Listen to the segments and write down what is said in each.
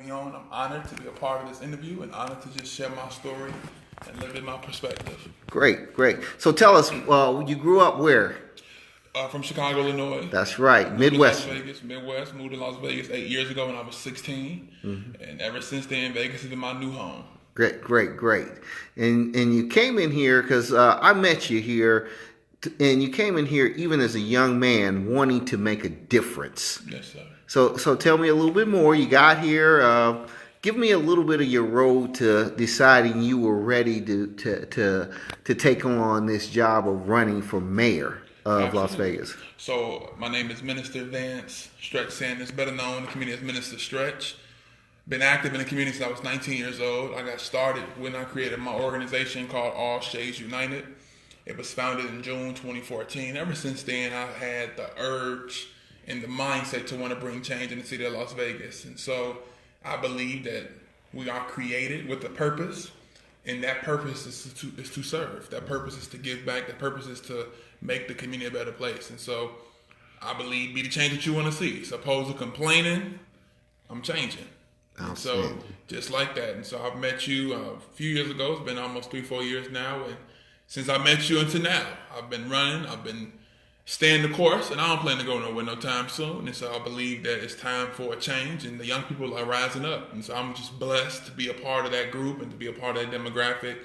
me on. I'm honored to be a part of this interview and honored to just share my story and live in my perspective. Great, great. So tell us, you grew up where? From Chicago, Illinois. That's right, Moved Midwest. to Las Vegas, Midwest. Moved to Las Vegas 8 years ago when I was 16. And ever since then, Vegas has been my new home. Great, great, great. And you came in here because I met you here, and you came in here even as a young man wanting to make a difference. Yes, sir. So tell me a little bit more. You got here. Give me a little bit of your road to deciding you were ready to take on this job of running for mayor of Las Vegas. So my name is Minister Vance Stretch Sanders, better known in the community as Minister Stretch. Been active in the community since I was 19 years old. I got started when I created my organization called All Shades United. It was founded in June 2014. Ever since then, I've had the urge and the mindset to want to bring change in the city of Las Vegas. And so I believe that we are created with a purpose, and that purpose is to serve. That purpose is to give back. That purpose is to make the community a better place. And so I believe be the change that you want to see. So opposed to complaining, I'm changing. And so just like that. And so I've met you a few years ago. It's been almost 3-4 years now. And since I met you until now, I've been running. I've been staying the course, and I don't plan to go nowhere no time soon. And so I believe that it's time for a change, and the young people are rising up. And so I'm just blessed to be a part of that group and to be a part of that demographic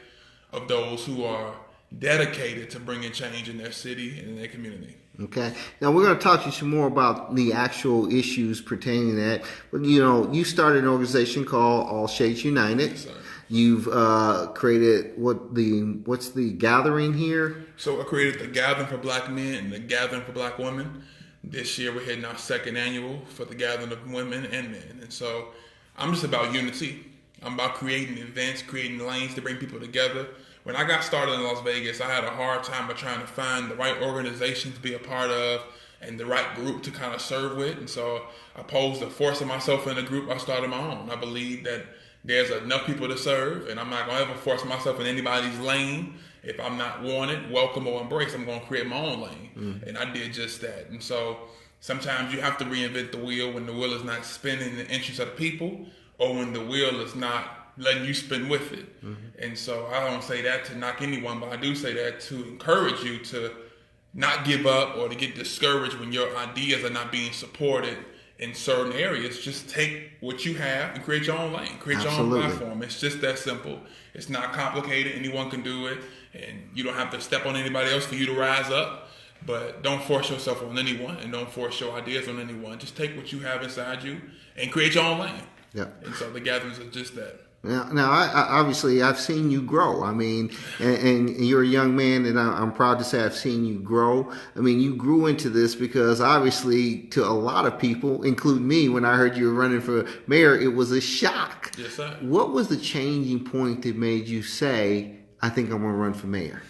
of those who are dedicated to bringing change in their city and in their community. Okay. Now we're going to talk to you some more about the actual issues pertaining to that. But you started an organization called All Shades United. Yes, sir. You've created what's the gathering here? So I created the Gathering for Black Men and the Gathering for Black Women. This year we're hitting our second annual for the Gathering of Women and Men. And so I'm just about unity. I'm about creating events, creating lanes to bring people together. When I got started in Las Vegas, I had a hard time of trying to find the right organization to be a part of and the right group to kind of serve with. And so opposed to forcing myself in a group, I started my own. I believe that there's enough people to serve, and I'm not going to ever force myself in anybody's lane. If I'm not wanted, welcome, or embraced, I'm going to create my own lane. And I did just that. And so sometimes you have to reinvent the wheel when the wheel is not spinning in the interest of the people, or when the wheel is not letting you spin with it. And so I don't say that to knock anyone, but I do say that to encourage you to not give up or to get discouraged when your ideas are not being supported in certain areas. Just take what you have and create your own lane, create your own platform. It's just that simple. It's not complicated. Anyone can do it, and you don't have to step on anybody else for you to rise up. But don't force yourself on anyone, and don't force your ideas on anyone. Just take what you have inside you and create your own lane. Yeah. And so the gatherings are just that. Now, obviously, I've seen you grow. I mean, and you're a young man, and I'm proud to say I've seen you grow. I mean, you grew into this because obviously, to a lot of people, including me, when I heard you were running for mayor, it was a shock. Yes, sir. What was the changing point that made you say, I think I'm going to run for mayor?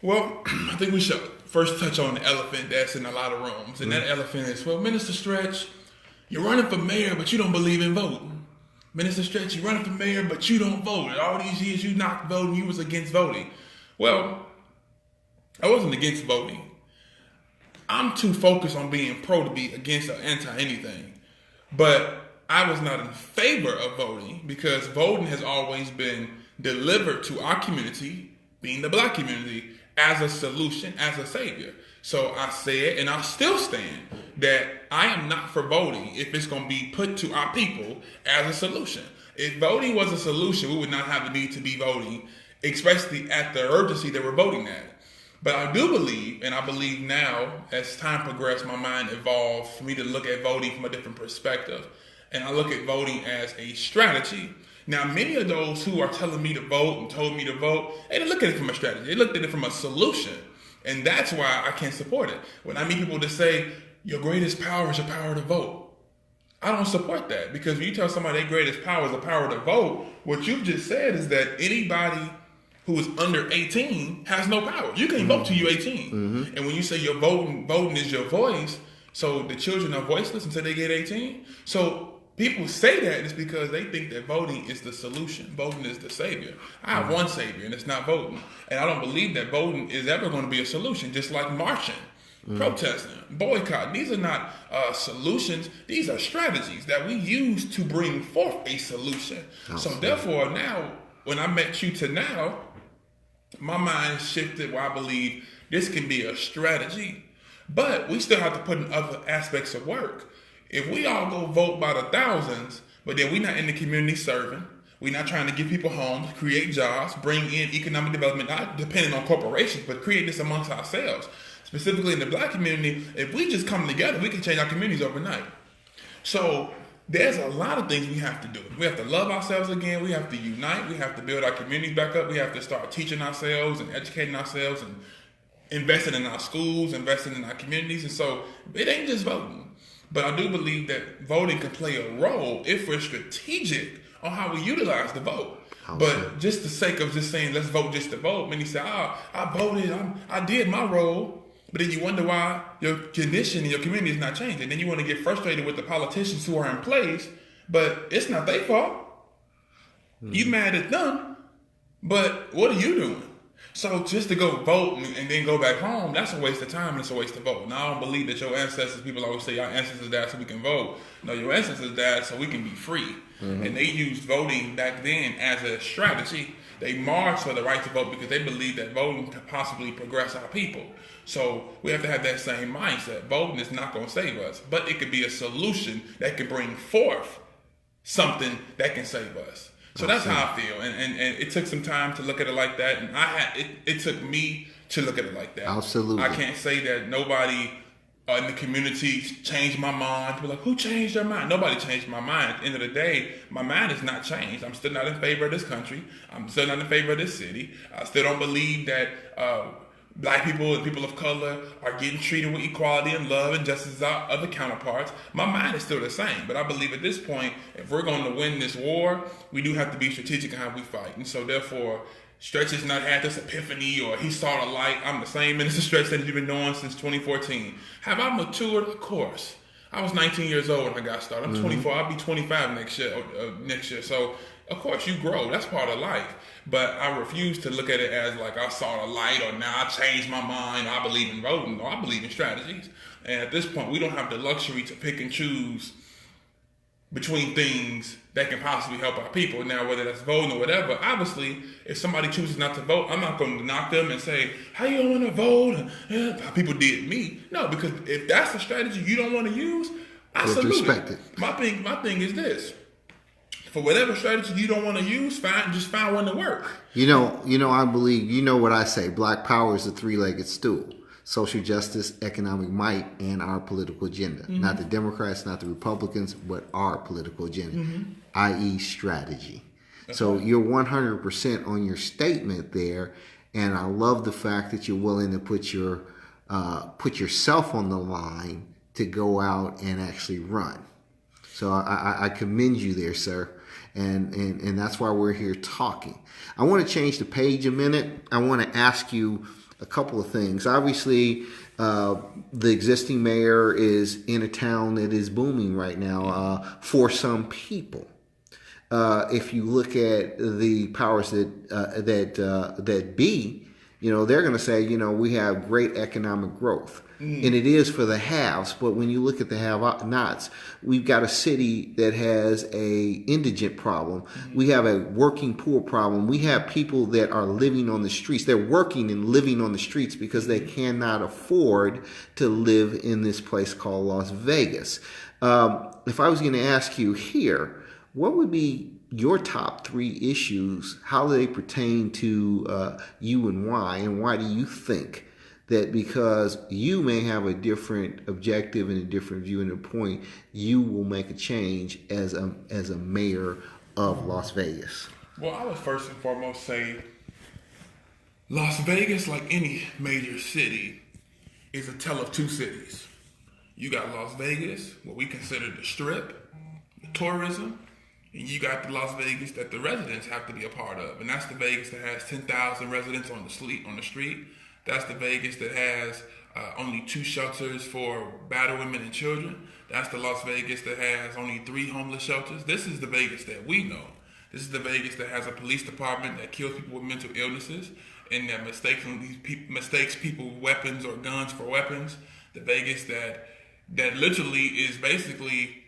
Well, I think we should first touch on the elephant that's in a lot of rooms. And that elephant is, well, Minister Stretch, you're running for mayor, but you don't believe in voting. Minister Stretch, you're running for mayor, but you don't vote. All these years you knocked voting, you was against voting. Well, I wasn't against voting. I'm too focused on being pro to be against or anti-anything. But I was not in favor of voting because voting has always been delivered to our community, being the black community, as a solution, as a savior. So I said, and I still stand, that I am not for voting if it's going to be put to our people as a solution. If voting was a solution, we would not have the need to be voting, especially at the urgency that we're voting at. But I do believe, and I believe now, as time progressed, my mind evolved for me to look at voting from a different perspective. And I look at voting as a strategy. Now, many of those who are telling me to vote and told me to vote, they didn't look at it from a strategy. They looked at it from a solution. And that's why I can't support it. When I meet people that say, your greatest power is your power to vote, I don't support that. Because when you tell somebody their greatest power is the power to vote, what you've just said is that anybody who is under 18 has no power. You can't vote till you're 18. And when you say you're voting is your voice, so the children are voiceless until they get 18. So people say that is because they think that voting is the solution. Voting is the savior. I have one savior, and it's not voting. And I don't believe that voting is ever going to be a solution, just like marching. protesting, boycotting. These are not solutions. These are strategies that we use to bring forth a solution. So therefore, now, when I met you to now, my mind shifted where I believe this can be a strategy. But we still have to put in other aspects of work. If we all go vote by the thousands, but then we're not in the community serving, we're not trying to give people homes, create jobs, bring in economic development, not depending on corporations, but create this amongst ourselves. Specifically in the black community, if we just come together, we can change our communities overnight. So there's a lot of things we have to do. We have to love ourselves again. We have to unite. We have to build our communities back up. We have to start teaching ourselves and educating ourselves and investing in our schools, investing in our communities. And so it ain't just voting. But I do believe that voting can play a role if we're strategic on how we utilize the vote. But just the sake of just saying, let's vote just to vote, many say, I voted, I did my role. But then you wonder why your condition in your community is not changing. Then you want to get frustrated with the politicians who are in place, but it's not their fault. You mad at them, but what are you doing? So just to go vote and then go back home, that's a waste of time and it's a waste of vote. Now I don't believe that your ancestors, people always say our ancestors died so we can vote. No, your ancestors died so we can be free. And they used voting back then as a strategy. They marched for the right to vote because they believed that voting could possibly progress our people. So we have to have that same mindset. Voting is not going to save us, but it could be a solution that could bring forth something that can save us. So that's how I feel, and it took some time to look at it like that, and it took me to look at it like that. Absolutely. I can't say that nobody in the community changed my mind. People are like, who changed their mind? Nobody changed my mind. At the end of the day, my mind is not changed. I'm still not in favor of this country. I'm still not in favor of this city. I still don't believe that Black people and people of color are getting treated with equality and love and justice as our other counterparts. My mind is still the same, but I believe at this point, if we're going to win this war, we do have to be strategic in how we fight. And so therefore, Stretch has not had this epiphany or he saw the light. I'm the same Minister Stretch that you've been knowing since 2014. Have I matured? Of course. I was 19 years old when I got started. I'm 24. I'll be 25 next year. So, of course, you grow. That's part of life. But I refuse to look at it as like I saw the light or now I changed my mind. I believe in voting. No, I believe in strategies. And at this point, we don't have the luxury to pick and choose between things that can possibly help our people. Now, whether that's voting or whatever, obviously, if somebody chooses not to vote, I'm not going to knock them and say, how you don't want to vote? How people did me. No, because if that's the strategy you don't want to use, I salute it. My thing is this. For whatever strategy you don't want to use, just find one to work. You know, I believe, you know what I say, Black power is a three-legged stool. Social justice, economic might, and our political agenda. Not the Democrats, not the Republicans, but our political agenda, i.e. strategy. That's so right. You're 100% on your statement there, and I love the fact that you're willing to put yourself on the line to go out and actually run. So I commend you there, sir. And that's why we're here talking. I want to change the page a minute. I want to ask you a couple of things. Obviously, the existing mayor is in a town that is booming right now for some people. If you look at the powers that be, you know, they're going to say, you know, we have great economic growth. And it is for the haves, but when you look at the have-nots, we've got a city that has a indigent problem. We have a working poor problem. We have people that are living on the streets. They're working and living on the streets because they cannot afford to live in this place called Las Vegas. If I was going to ask you here, what would be your top three issues? How do they pertain to you and why do you think that because you may have a different objective and a different view and a point, you will make a change as a mayor of Las Vegas? Well, I would first and foremost say Las Vegas, like any major city, is a tale of two cities. You got Las Vegas, what we consider the Strip, the tourism, and you got the Las Vegas that the residents have to be a part of. And that's the Vegas that has 10,000 residents on the street. That's the Vegas that has only 2 shelters for battered women and children. That's the Las Vegas that has only 3 homeless shelters. This is the Vegas that we know. This is the Vegas that has a police department that kills people with mental illnesses and that mistakes people with weapons or guns for weapons. the Vegas that literally is basically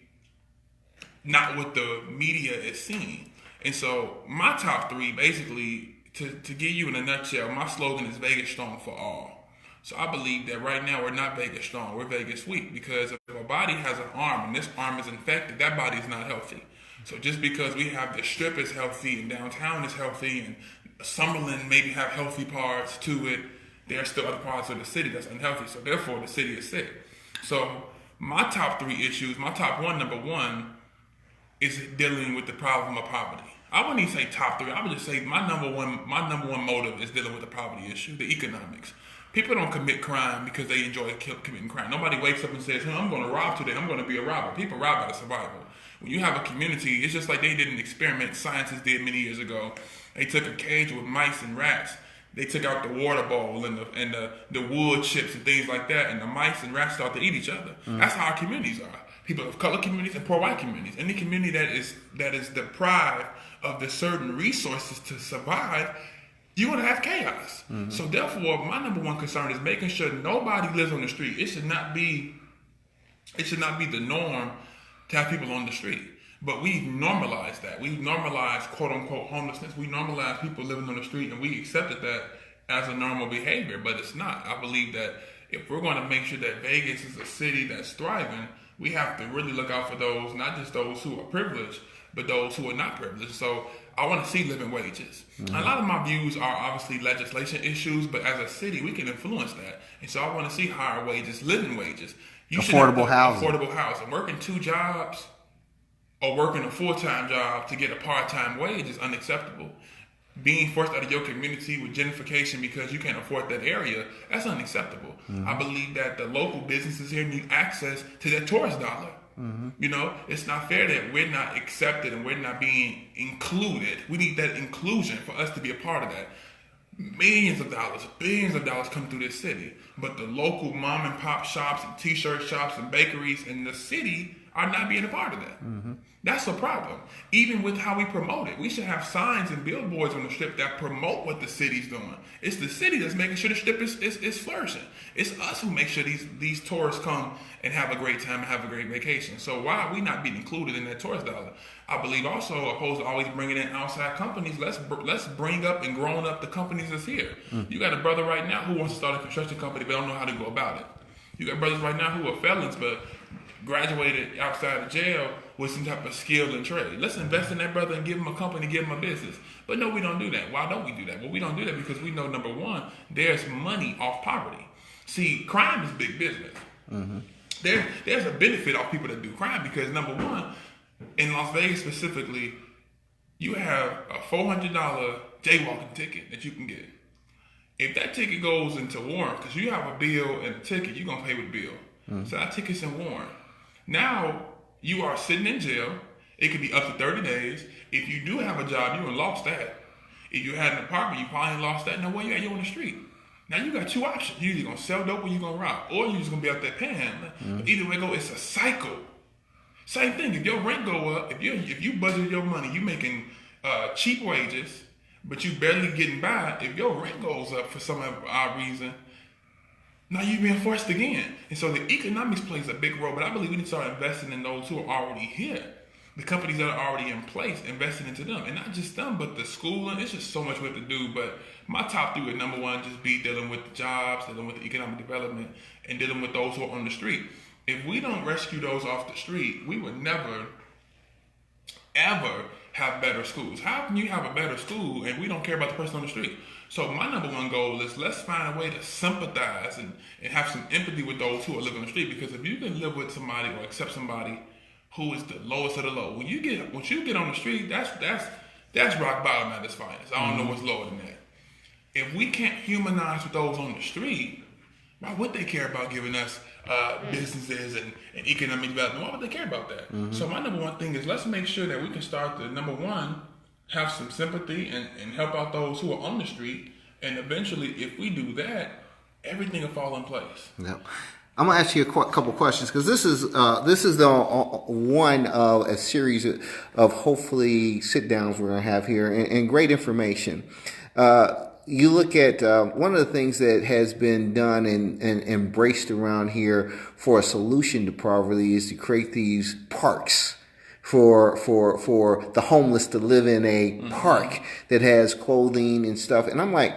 not what the media is seeing. And so my top three, basically, to give you in a nutshell, my slogan is Vegas strong for all. So I believe that right now we're not Vegas strong, we're Vegas weak, because if a body has an arm and this arm is infected, that body is not healthy. So just because we have the Strip is healthy and downtown is healthy and Summerlin maybe have healthy parts to it, there are still other parts of the city that's unhealthy. So therefore the city is sick. So my top three issues, my top one, number one, is dealing with the problem of poverty. I wouldn't even say top three. I would just say my number one motive is dealing with the poverty issue, the economics. People don't commit crime because they enjoy committing crime. Nobody wakes up and says, I'm going to rob today. I'm going to be a robber. People rob out of survival. When you have a community, it's just like they did an experiment scientists did many years ago. They took a cage with mice and rats. They took out the water bowl and the wood chips and things like that, and the mice and rats start to eat each other. That's how our communities are. People of color communities and poor white communities. Any community that is deprived of the certain resources to survive, you're going to have chaos. So therefore, my number one concern is making sure nobody lives on the street. It should not be the norm to have people on the street. But we normalize that. We normalize quote unquote homelessness. We normalize people living on the street, and we accepted that as a normal behavior, but it's not. I believe that if we're going to make sure that Vegas is a city that's thriving, we have to really look out for those, not just those who are privileged, but those who are not privileged. So I want to see living wages. A lot of my views are obviously legislation issues, but as a city, we can influence that. And so I want to see higher wages, living wages. Affordable housing. Affordable housing. Working two jobs or working a full-time job to get a part-time wage is unacceptable. Being forced out of your community with gentrification because you can't afford that area, that's unacceptable. I believe that the local businesses here need access to that tourist dollar. You know, it's not fair that we're not accepted and we're not being included. We need that inclusion for us to be a part of that. Millions of dollars, billions of dollars come through this city, but the local mom and pop shops and t-shirt shops and bakeries in the city are not being a part of that. That's a problem. Even with how we promote it, we should have signs and billboards on the Strip that promote what the city's doing. It's the city that's making sure the Strip is flourishing. It's us who make sure these tourists come and have a great time and have a great vacation. So why are we not being included in that tourist dollar? I believe also, opposed to always bringing in outside companies, let's bring up and grow up the companies that's here. You got a brother right now who wants to start a construction company but don't know how to go about it. You got brothers right now who are felons but graduated outside of jail with some type of skill and trade. Let's invest in that brother and give him a company, give him a business. But no, we don't do that. Why don't we do that? Well, we don't do that because we know, number one, there's money off poverty. See, crime is big business. There's a benefit off people that do crime because, number one, in Las Vegas specifically, you have a $400 jaywalking ticket that you can get. If that ticket goes into warrant, because you have a bill and a ticket, you're going to pay with the bill. So that ticket's in warrant. Now, you are sitting in jail. It could be up to 30 days. If you do have a job, you lost that. If you had an apartment, you probably lost that. Now, where you at? You're on the street. Now, you got two options. You're either going to sell dope or you're going to rob. Or you're just going to be out there panhandling. Either way go, it's a cycle. Same thing. If your rent go up, if you budget your money, you making cheap wages, but you barely getting by. If your rent goes up for some odd reason, now you're being forced again. And so the economics plays a big role, but I believe we need to start investing in those who are already here. The companies that are already in place, investing into them. And not just them, but the schooling. It's just so much we have to do. But my top three would, number one, just be dealing with the jobs, dealing with the economic development, and dealing with those who are on the street. If we don't rescue those off the street, we would never, ever have better schools. How can you have a better school and we don't care about the person on the street? So my number one goal is let's find a way to sympathize and have some empathy with those who are living on the street. Because if you can live with somebody or accept somebody who is the lowest of the low, once you get on the street, that's rock bottom at its finest. I don't know what's lower than that. If we can't humanize with those on the street, why would they care about giving us businesses and economic development? Why would they care about that? So my number one thing is let's make sure that we can start to, number one, have some sympathy and help out those who are on the street. And eventually, if we do that, everything will fall in place. Yep. I'm gonna ask you a couple questions because this is the one of a series of hopefully sit downs we're gonna have here and great information. you look at one of the things that has been done and embraced around here for a solution to poverty is to create these parks for the homeless to live in a park that has clothing and stuff. And I'm like,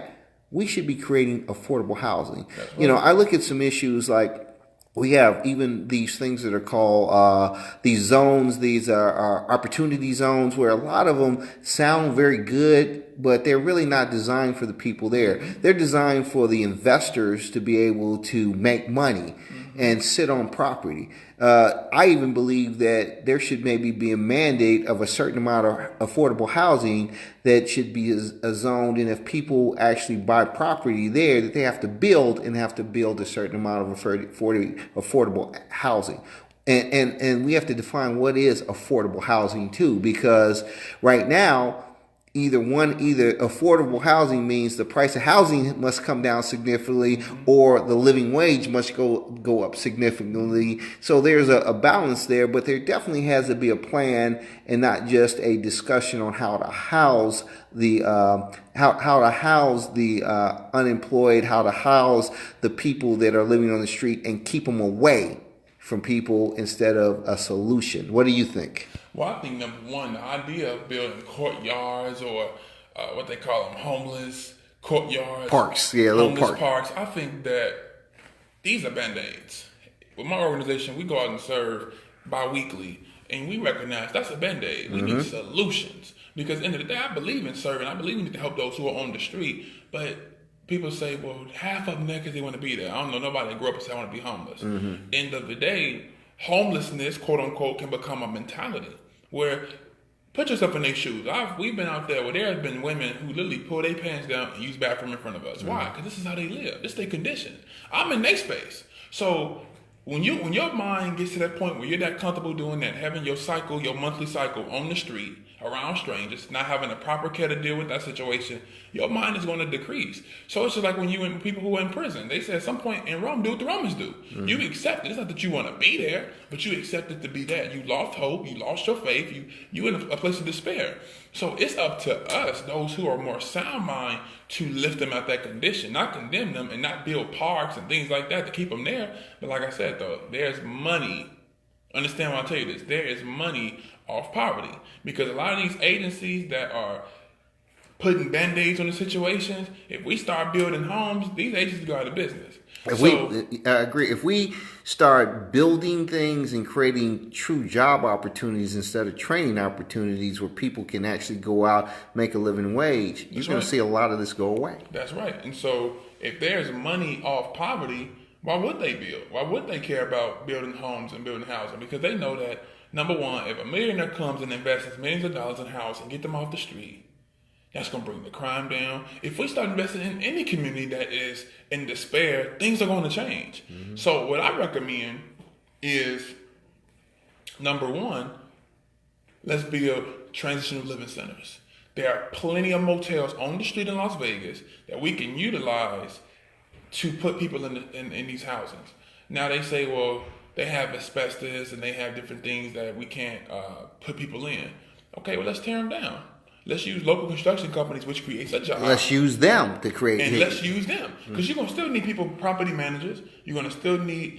we should be creating affordable housing. Right. You know, I look at some issues like we have even these things that are called these zones. These are opportunity zones where a lot of them sound very good, but they're really not designed for the people there. They're designed for the investors to be able to make money and sit on property. I even believe that there should maybe be a mandate of a certain amount of affordable housing that should be zoned, and if people actually buy property there, that they have to build a certain amount of affordable housing. And we have to define what is affordable housing too, because right now, either affordable housing means the price of housing must come down significantly, or the living wage must go up significantly. So there's a balance there, but there definitely has to be a plan and not just a discussion on how to house the unemployed, how to house the people that are living on the street and keep them away from people instead of a solution. What do you think? Well, I think number one, the idea of building courtyards or what they call them, homeless courtyards. Parks, yeah, little parks. I think that these are Band-Aids. With my organization, we go out and serve bi-weekly, and we recognize that's a Band-Aid. We need solutions. Because at the end of the day, I believe in serving. I believe we need to help those who are on the street. But people say, well, half of them there because they want to be there. I don't know nobody that grew up and said I want to be homeless. End of the day, homelessness, quote unquote, can become a mentality where put yourself in their shoes. We've been out there where there have been women who literally pull their pants down and use bathroom in front of us. Why? Because this is how they live. This is their condition. I'm in their space. So when your mind gets to that point where you're that comfortable doing that, having your monthly cycle on the street, around strangers, not having a proper care to deal with that situation, your mind is going to decrease. So it's just like when people who are in prison, they say at some point in Rome, do what the Romans do. You accept it. It's not that you want to be there, but you accept it to be that. You lost hope. You lost your faith. You in a place of despair. So it's up to us, those who are more sound mind, to lift them out that condition, not condemn them and not build parks and things like that to keep them there. But like I said, though, there's money. Understand when I tell you this. There is money off poverty, because a lot of these agencies that are putting Band-Aids on the situations, if we start building homes, these agencies go out of business. I agree. If we start building things and creating true job opportunities instead of training opportunities where people can actually go out, make a living wage, you're going to see a lot of this go away. That's right. And so if there's money off poverty, why would they build? Why would they care about building homes and building housing? Because they know that, number one, if a millionaire comes and invests millions of dollars in housing and get them off the street, that's going to bring the crime down. If we start investing in any community that is in despair, things are going to change. So what I recommend is, number one, let's build transitional living centers. There are plenty of motels on the street in Las Vegas that we can utilize to put people in these housings. Now they say, well, they have asbestos and they have different things that we can't put people in. Okay, well, let's tear them down. Let's use local construction companies, which creates a job. Let's use them to create. And let's use them, because you're gonna still need people, property managers. You're gonna still need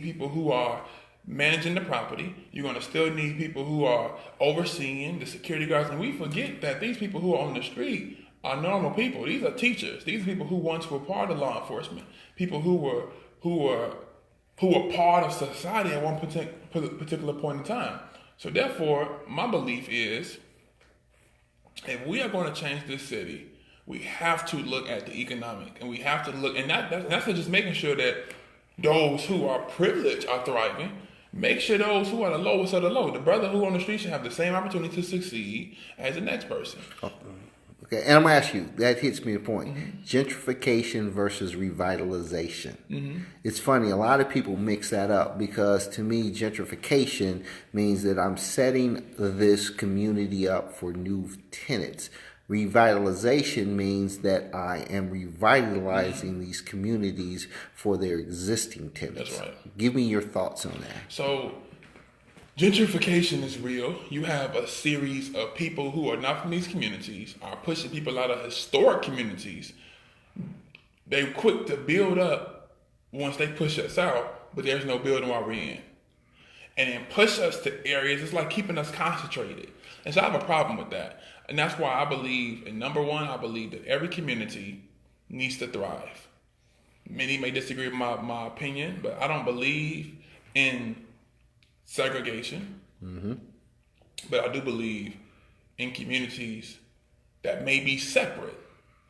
people who are managing the property. You're gonna still need people who are overseeing the security guards. And we forget that these people who are on the street are normal people. These are teachers. These are people who once were part of law enforcement. People who were part of society at one particular point in time. So therefore, my belief is, if we are going to change this city, we have to look at the economic, and we have to look, and that's not just making sure that those who are privileged are thriving. Make sure those who are the lowest are the low. The brother who on the street should have the same opportunity to succeed as the next person. Okay, and I'm going to ask you, that hits me a point. Gentrification versus revitalization. It's funny, a lot of people mix that up, because to me, gentrification means that I'm setting this community up for new tenants. Revitalization means that I am revitalizing these communities for their existing tenants. That's right. Give me your thoughts on that. So Gentrification is real. You have a series of people who are not from these communities are pushing people out of historic communities. They're quick to build up once they push us out, but there's no building while we're in. And then push us to areas, it's like keeping us concentrated. And so I have a problem with that. And that's why I believe, and number one, I believe that every community needs to thrive. Many may disagree with my opinion, but I don't believe in segregation. But I do believe in communities that may be separate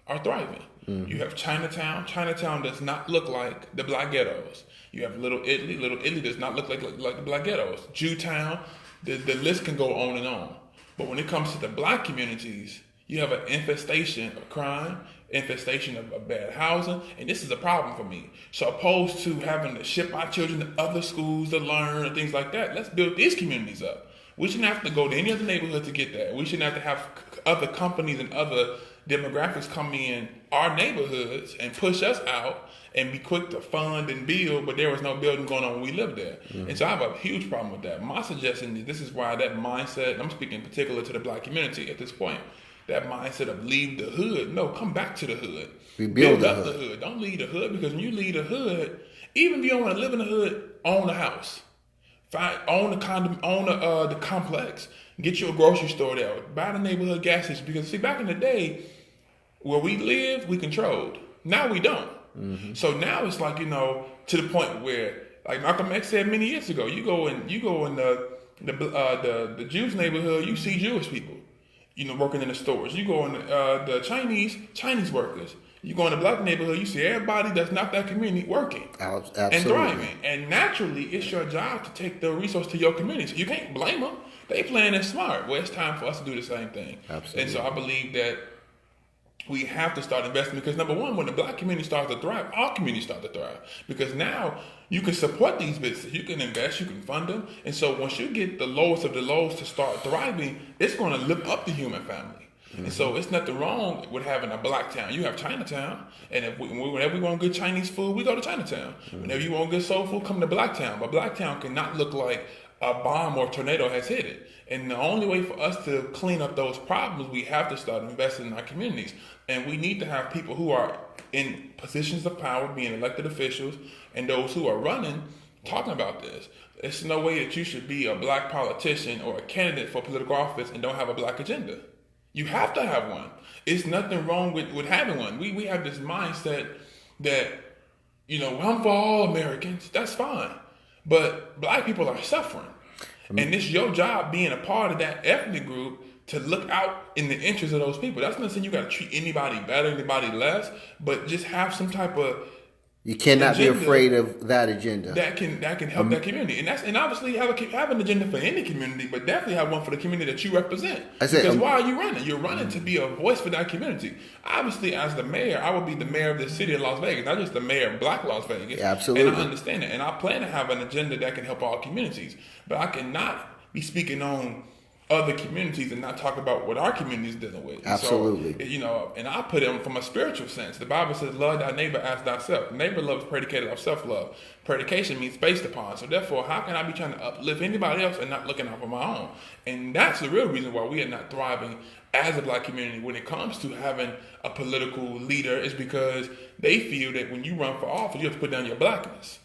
are thriving. You have Chinatown. Chinatown does not look like the black ghettos. You have Little Italy. Little Italy does not look like the black ghettos. Jewtown. The list can go on and on. But when it comes to the black communities, you have an infestation of crime, infestation of bad housing, and this is a problem for me. So opposed to having to ship our children to other schools to learn and things like that, let's build these communities up. We shouldn't have to go to any other neighborhood to get that. We shouldn't have to have other companies and other demographics come in our neighborhoods and push us out and be quick to fund and build, but there was no building going on when we lived there. And so I have a huge problem with that. My suggestion is this is why that mindset, I'm speaking in particular to the black community at this point, that mindset of leave the hood. No, come back to the hood. Build up the hood. Don't leave the hood, because when you leave the hood, even if you don't want to live in the hood, own a house. Own the complex. Get you a grocery store there. Buy the neighborhood gas station. Because see, back in the day, where we lived, we controlled. Now we don't. So now it's like, to the point where, like Malcolm X said many years ago, you go in the Jews neighborhood, you see Jewish people, working in the stores. You go in the Chinese workers. You go in the black neighborhood, you see everybody that's not that community working and thriving. And naturally, it's your job to take the resource to your community. So you can't blame them. They playing it smart. Well, it's time for us to do the same thing. Absolutely. And so I believe that we have to start investing, because number one, when the black community starts to thrive, all communities start to thrive. Because now you can support these businesses, you can invest, you can fund them. And so once you get the lowest of the lows to start thriving, it's going to lift up the human family. And so it's nothing wrong with having a black town. You have Chinatown, and whenever we want good Chinese food, we go to Chinatown. Whenever you want good soul food, come to Blacktown. But Blacktown cannot look like a bomb or tornado has hit it. And the only way for us to clean up those problems, we have to start investing in our communities. And we need to have people who are in positions of power, being elected officials, and those who are running, talking about this. There's no way that you should be a black politician or a candidate for political office and don't have a black agenda. You have to have one. It's nothing wrong with having one. We have this mindset that, I'm for all Americans. That's fine. But black people are suffering. And it's your job, being a part of that ethnic group, to look out in the interest of those people. That's not saying you got to treat anybody better, anybody less, but just have some type of You cannot be afraid of that agenda. That can help that community, and obviously have an agenda for any community, but definitely have one for the community that you represent. Because why are you running? You're running to be a voice for that community. Obviously, as the mayor, I will be the mayor of the city of Las Vegas, not just the mayor of Black Las Vegas. Yeah, absolutely, and I understand that, and I plan to have an agenda that can help all communities. But I cannot be speaking on other communities and not talk about what our community is dealing with. Absolutely. So, and I put it from a spiritual sense. The Bible says, love thy neighbor as thyself. Neighbor love is predicated off self-love. Predication means based upon. So therefore, how can I be trying to uplift anybody else and not looking out for my own? And that's the real reason why we are not thriving as a black community when it comes to having a political leader, is because they feel that when you run for office, you have to put down your blackness.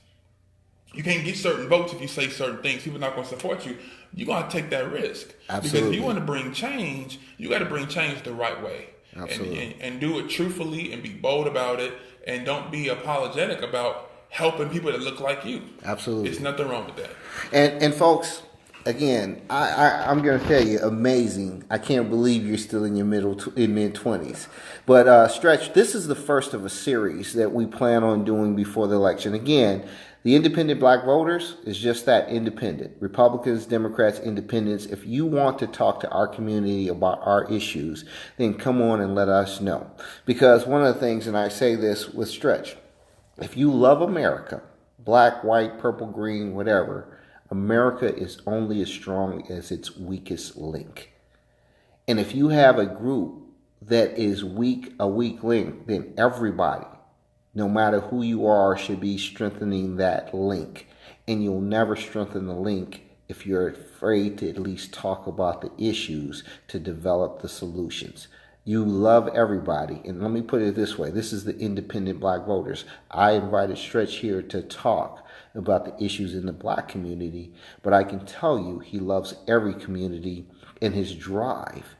You can't get certain votes if you say certain things. People are not going to support you. You're going to take that risk. Absolutely. Because if you want to bring change, you got to bring change the right way. Absolutely. And do it truthfully and be bold about it. And don't be apologetic about helping people that look like you. Absolutely. There's nothing wrong with that. And folks, again, I'm going to tell you, amazing. I can't believe you're still in your mid-20s. But Stretch, this is the first of a series that we plan on doing before the election. Again, the independent black voters is just that, independent. Republicans, Democrats, independents. If you want to talk to our community about our issues, then come on and let us know. Because one of the things, and I say this with Stretch, if you love America, black, white, purple, green, whatever, America is only as strong as its weakest link. And if you have a group that is weak, a weak link, then everybody, no matter who you are, should be strengthening that link. And you'll never strengthen the link if you're afraid to at least talk about the issues to develop the solutions. You love everybody. And let me put it this way. This is the Independent Black Voters. I invited Stretch here to talk about the issues in the black community, but I can tell you he loves every community, and his drive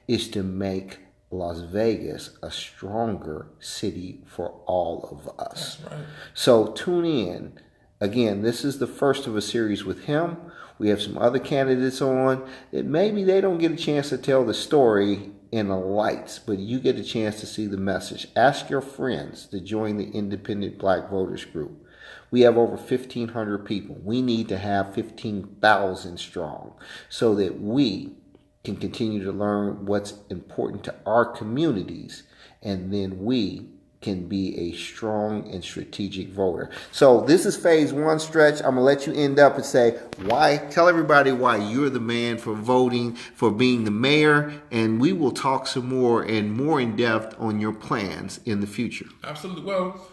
is to make Las Vegas a stronger city for all of us. That's right. So tune in. Again, this is the first of a series with him. We have some other candidates on that maybe they don't get a chance to tell the story in the lights, but you get a chance to see the message. Ask your friends to join the Independent Black Voters Group. We have over 1,500 people. We need to have 15,000 strong so that we can continue to learn what's important to our communities, and then we can be a strong and strategic voter. So this is phase one, Stretch. I'm gonna let you end up and say why. Tell everybody why you're the man for voting, for being the mayor, and we will talk some more and more in depth on your plans in the future. Absolutely. Well,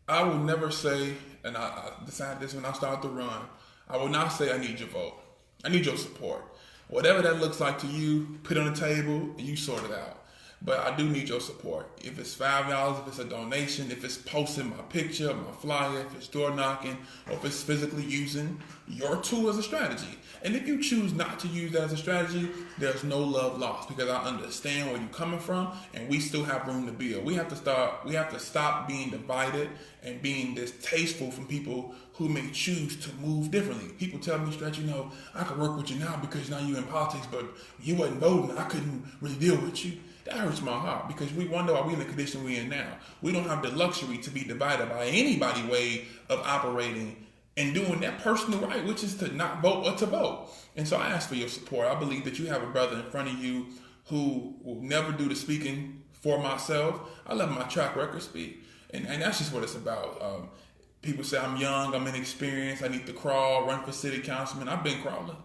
I will never say, and I decided this when I started to run, I will not say I need your vote. I need your support. Whatever that looks like to you, put it on the table and you sort it out. But I do need your support. If it's $5, if it's a donation, if it's posting my picture, my flyer, if it's door knocking, or if it's physically using your tool as a strategy. And if you choose not to use that as a strategy, there's no love lost, because I understand where you're coming from, and we still have room to build. We have to stop being divided and being distasteful from people who may choose to move differently. People tell me, Stretch, I can work with you now because now you're in politics, but you wasn't voting. I couldn't really deal with you. That hurts my heart, because we wonder why we're in the condition we're in now. We don't have the luxury to be divided by anybody's way of operating and doing that personal right, which is to not vote or to vote. And so I ask for your support. I believe that you have a brother in front of you who will never do the speaking for myself. I let my track record speak. And that's just what it's about. People say I'm young, I'm inexperienced, I need to crawl, run for city councilman. I've been crawling.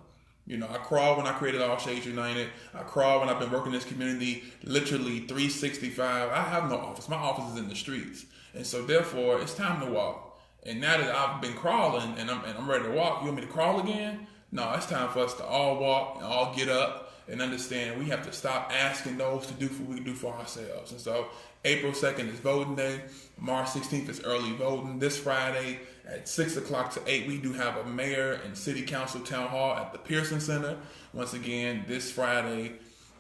I crawled when I created All Shades United. I crawled when I've been working in this community literally 365. I have no office. My office is in the streets. And so therefore, it's time to walk. And now that I've been crawling and I'm ready to walk, you want me to crawl again? No, it's time for us to all walk and all get up and understand we have to stop asking those to do what we can do for ourselves. And so April 2nd is voting day. March 16th is early voting. This Friday at 6 o'clock to 8, we do have a mayor and city council town hall at the Pearson Center. Once again, this Friday,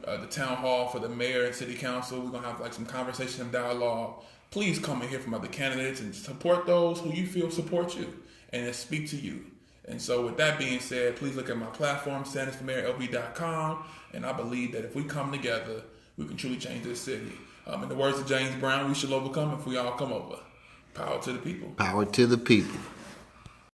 the town hall for the mayor and city council. We're going to have some conversation and dialogue. Please come and hear from other candidates and support those who you feel support you and speak to you. And so with that being said, please look at my platform, standardsformayorlb.com. And I believe that if we come together, we can truly change this city. In the words of James Brown, we shall overcome if we all come over. Power to the people. Power to the people.